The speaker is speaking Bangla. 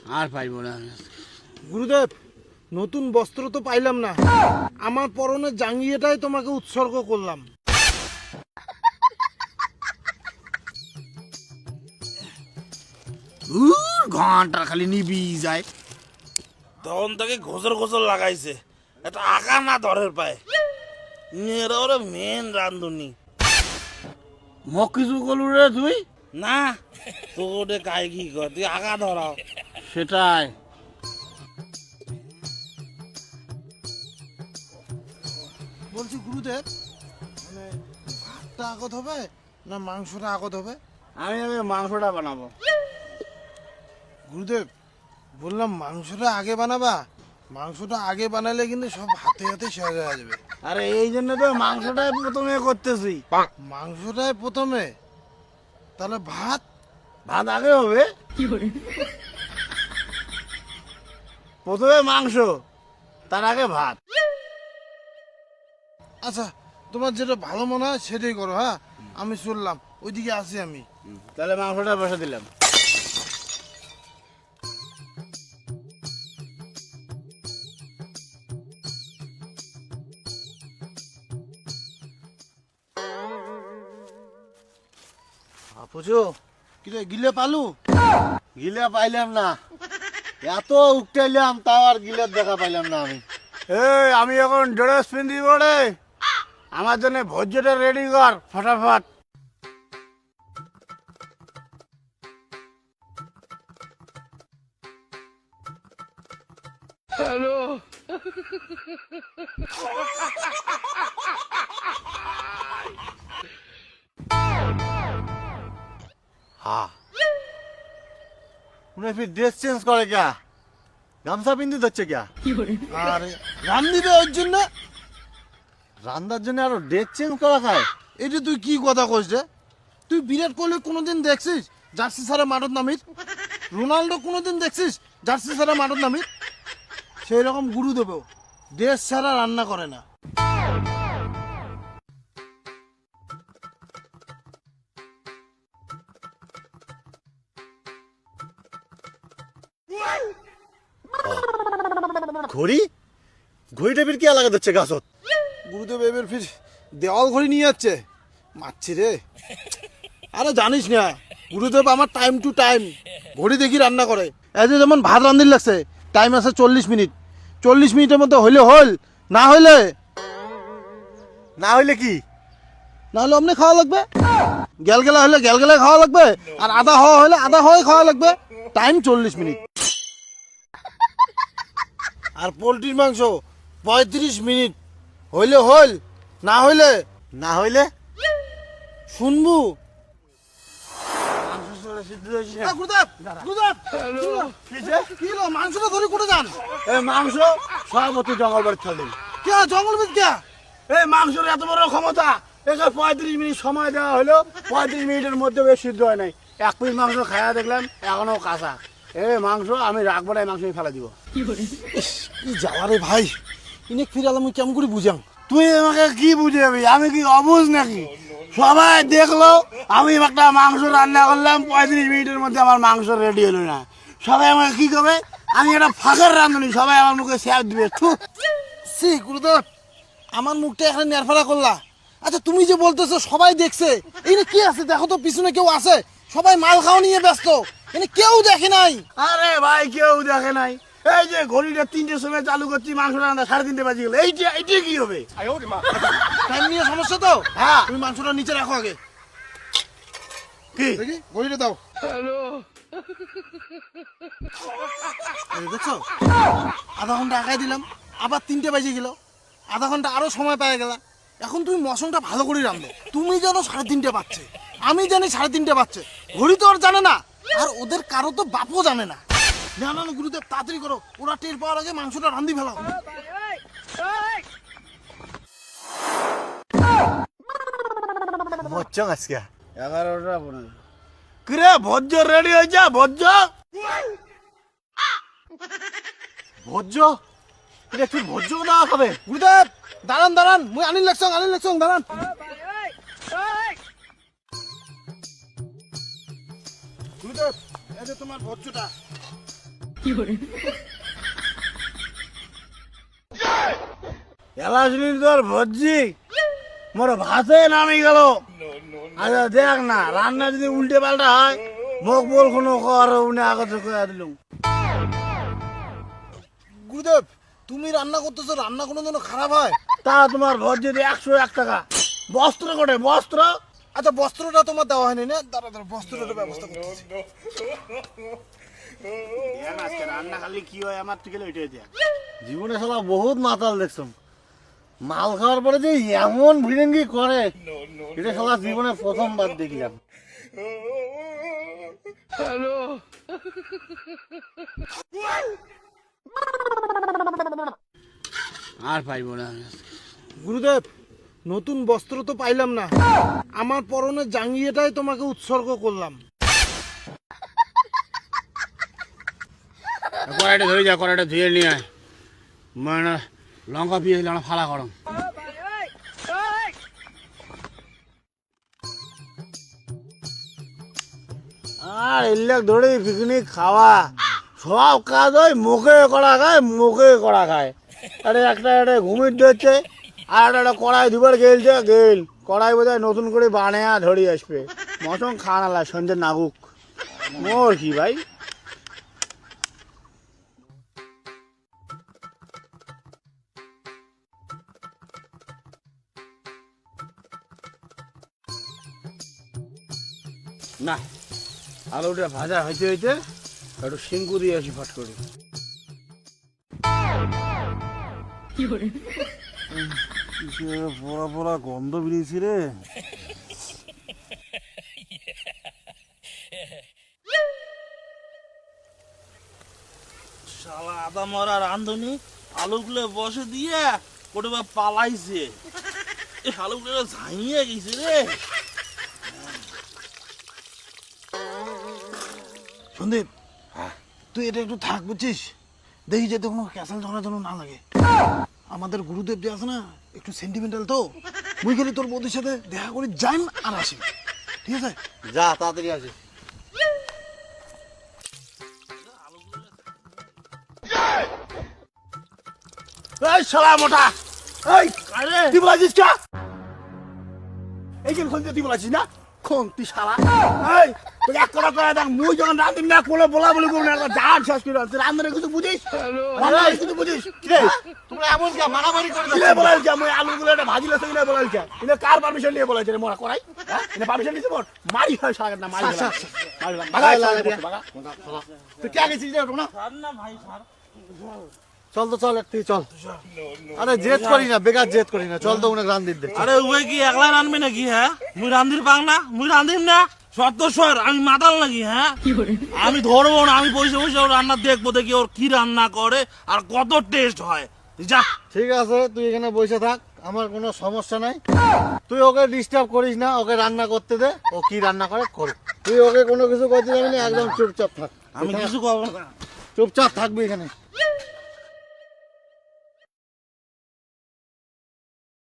আর পাইব না। গুরুদেব, নতুন বস্ত্র তো পাইলাম না, আমার পরনের জাঙ্গিয়াটাই তোমাকে উৎসর্গ করলাম। ঘন্টা খালি নিবি যায়। তখন তাকে ঘোষর ঘোষর লাগাইছে, একটা আঁকা না ধরের পায়। মেয়েরা ওরা মেন রান্ধুনি। মোক কিছু কলু রে তুই? না তোকে ওটা কায় কি কর, তুই আঁকা ধরাও। সেটাই। বলছি গুরুদেব, মানে ভাতটা আগত হবে না মাংসটা আগত হবে? আমি আগে মাংসটা বানাবো। গুরুদেব বললাম মাংসটা আগে বানাবা, মাংসটা আগে বানালে কিন্তু সব হাতে হাতে শেষ হয়ে যাবে। আরে এই জন্য তো মাংসটাই প্রথমে করতেছি। মাংসটাই প্রথমে, তাহলে ভাত? ভাত আগে হবে। প্রথমে মাংস, তার আগে ভাত। আচ্ছা, তোমার যেটা ভালো মনে হয় সেটাই করো। হ্যাঁ, আমি চললাম, ওইদিকে আসি আমি। তাহলে মাংসটা বসে দিলাম। পুজো কিরে, গিলে পালু? গিলা পাইলাম না, এত উঠটাইলাম তাও আর গিলার দেখা পাইলাম না আমি। আমি এখন ড্রেস পিন্ধিব রে, আমার জন্য ভোজ্যটা রেডি কর ফটাফট। हाँ उन्हें फिर ड्रेस चेंज करे क्या? গামছা পিন্ধি ধরছে क्या? আরে রান্দিবে ওর জন্য? রান্নার জন্য আরো ড্রেস চেঞ্জ করা খায়? এটা তুই কি কথা কইছ রে? তুই বিরাট কোহলি কোনোদিন দেখছিস জার্সি ছাড়া মাঠত নামির? রোনাল্ডো কোনোদিন দেখছিস জার্সি ছাড়া মাঠত নামির? সেই রকম গুরুদেবও ড্রেস ছাড়া রান্না করে না। ঘড়ি? ঘড়িটা ফির কি লাগা দিচ্ছে গাছত? গুরুদেব এবার ফির দেওয়াল ঘড়ি নিয়ে যাচ্ছে, মারছি রে। আরে জানিস না, গুরুদেব আমার টাইম টু টাইম ঘড়ি দেখি রান্না করে। এই যে যেমন ভাত রান্ধির লাগছে, টাইম আছে 40 মিনিট, 40 মিনিটের মধ্যে হইলে হল, না হইলে না হইলে কি? না হলে অমনি খাওয়া লাগবে। গেলগেলা হলে গেলগেলা খাওয়া লাগবে, আর আদা হওয়া হলে আদা হওয়াই খাওয়া লাগবে। Time 40 minute. আর পোলট্রির মাংস 35 মিনিট, হইলে হল, না হইলে না হইলে শুনবু। মাংসটা ধরে কোটে যান? এই মাংস সভাপতি জঙ্গল বাড়ি ছাড়লেন। কে জঙ্গল বেদ কে? এই মাংসের এত বড় ক্ষমতা, একে 35 মিনিট সময় দেওয়া হলো, 35 মিনিটের মধ্যে বেশ সিদ্ধ হয় নাই। এক পিস মাংস খায়া দেখলাম এখনো কাঁচা। এই মাংস আমি রাখবো না, এই মাংস আমি ফেলা দিব। কি জ্বালা রে ভাই, ইনে ফিরালাম আমি কেমন করে বুঝাম? তুই আমাকে কি বুঝাবি? আমি কি অবুঝ নাকি? সবাই দেখলো আমি একটা মাংস রান্না করলাম, 35 মিনিটের মধ্যে আমার মাংস রেডি হলো না। সবাই আমাকে কি করবে? আমি একটা ফাঁকার রাঁধুনি, সবাই আমার মুখে স্যাপ দিবে। সি গুরুদেব, আমার মুখটা এখানে নেরফাড়া করলা। আচ্ছা তুমি যে বলতেছো সবাই দেখছে, এই কি আছে দেখো তো, পিছনে কেউ আছে? সবাই মাল খাওয়া নিয়ে ব্যস্ত, এনে কেউ দেখে নাই। আরে ভাই কেউ দেখে নাই। এই যে ঘড়িটা 3টের সময় চালু করছি, মাংস রান্না 3:30 বাজে গেল। এইটা কি হবে? টাইম নিয়ে সমস্যা তো। হ্যাঁ, তুমি মাংসটা নিচে রাখো আগে। কি দেখি ঘড়িটা দাও। এই দেখছো, আধা ঘন্টা আগায় দিলাম, আবার 3টে বাজে গেল, আধা ঘন্টা আরো সময় পেয়ে গেল। এখন তুমি মশনটা ভালো করে রান্ধো। তুমি জানো 3:30 বাজছে, আমি জানি 3:30 বাজছে, ঘড়ি তো আর জানে না, আর ওদের কারো তো বাপও জানে না। না না গুরুদেব, তাড়াতাড়ি করো, ওরা টের পাওয়ার আগে মাংসটা রান্ধি ফেলাও। বচ্চ আজকে 11টা 15। কিরে ভোজ্য রেডি হয়েছে? ভোজ্য ভোজ্য এটা তুই ভোজ্য দেওয়া খাবে? গুরুদেব দাঁড়ান দাঁড়ান, মুই আনিল লাগছং দাঁড়ান। গুরুদেব এই যে তোমার ভোজ্যটা। এলাচনি তোর ভজ্জি মোর ভাতে নামি গেল। আচ্ছা দেখ না, রান্না যদি উল্টে পাল্টা হয় মোক বল কোনো কর উনি আগতে কয়ে দিলুম। গুরুদেব, তুমি রান্না করতেছো, রান্না কোনো যেন খারাপ হয়। তা তোমার ভজ্জি 101 টাকা। বস্ত্র কোটে বস্ত্র? আচ্ছা, বস্ত্রটা তোমার দেওয়া হয়নি না? দাঁড়া দাঁড়া, বস্ত্রটা ব্যবস্থা করতেছি। রান্না খালি কি হয় আমার থেকে ওইটাই দেখ। জীবনে শালা বহুত মাতাল দেখছো, মাল খাওয়ার পরে যে এমন ভিড়েঙ্গি করে এটা শালা জীবনে প্রথমবার দেখলাম। আর পাইব না। গুরুদেব, নতুন বস্ত্র তো পাইলাম না, আমার পরনের জাঙ্গিয়াটাই তোমাকে উৎসর্গ করলাম। কড়াইটা ধরে যা, কড়াইটা ধুয়ে নিয়ে আয়। মানে লঙ্কা পিঁয়াজ ফালা করম। আর এলাক ধরে পিকনিক খাওয়া সব কাজ ওই মুখে করা খায়, মুখে করা খায়। আরে একটা ঘুমির ধরছে, আর একটা কড়াই দুবার গেলছে গেল। কড়াই বোধহয় নতুন করে বানিয়া ধরে আসবে। মশন খাওয়া সঞ্জয় নাগুক মোর কি ভাই। না, আলুটা ভাজা হইতে হইতে একটু শিঙ্কু দিয়ে আসি ফট করে। পোড়া পোড়া গন্ধ বেরিয়েছি রে। শালা আদা মরা রান্ধনি আলুগুলো বসে দিয়ে কোটে বা পালাইছে। এই আলুগুলো ঝাইয়ে গেছে রে। সন্দীপ, তুই এটা একটু থাক, বুঝছিস? দেখি যাতে কোনো ক্যাসাল ঝগড়া যেন না লাগে। আমাদের গুরুদেব যে আছে না, একটু সেন্টিমেন্টাল তো। মুই খালি তোর বৌদির সাথে দেখা করে যাইম আর আসি, ঠিক আছে? যা তাড়াতাড়ি আসে। এই শালা মোটা, এই আরে তুই বলাছিস কা? এই কেন খুঁজতে তুই বলাছিস না? খুন তুই শালা। এই তুই এক কথা কয়ে দেখ, মুই যখন রাঁধিম না কোলে বলা বলি করবো না, জাহাজ শেষ করে তুই রান্ধনে কিছু বুঝিস? রান্ধনে কিছু বুঝিস? কিরে তোমরা এমন কে মারামারি করে কিরে বলাল কে? মুই আলুগুলো একটা ভাজি লাগছে কিনা বলাল কে? এটা কার পারমিশন নিয়ে বলাইছে রে মোরা করাই? হ্যাঁ, এটা পারমিশন নিতে বল। মারি হয় শালা না, মারি হয়। মারি লাগা, বাগা লাগা। তুই কে গেছিস রে ওটা? ছাড় না ভাই, ছাড়। চল তো চল, তুই চল। আরে জেদ করি না, বেকার জেদ করি না, চল তো উনি রান্দির দে। আরে ওই কি একলা রানবে নাকি? হ্যাঁ, মুই রান্ধির পাং না, মুই রান্ধিম না। সত্যস্বর আমি মাতাল নাকি? হ্যাঁ, আমি ধরবো না, আমি বসে বসে ওর রান্না দেখবো, দেখি ওর কি রান্না করে আর কত টেস্ট হয়। যা। ঠিক আছে, তুই এখানে বসে থাক, আমার কোনো সমস্যা নাই। তুই ওকে ডিস্টার্ব করিস না, ওকে রান্না করতে দে, ও কি রান্না করে করুক। তুই ওকে কোনো কিছু করতে যাবি না, একদম চুপচাপ থাক। আমি কিছু করবো না। চুপচাপ থাকবি এখানে।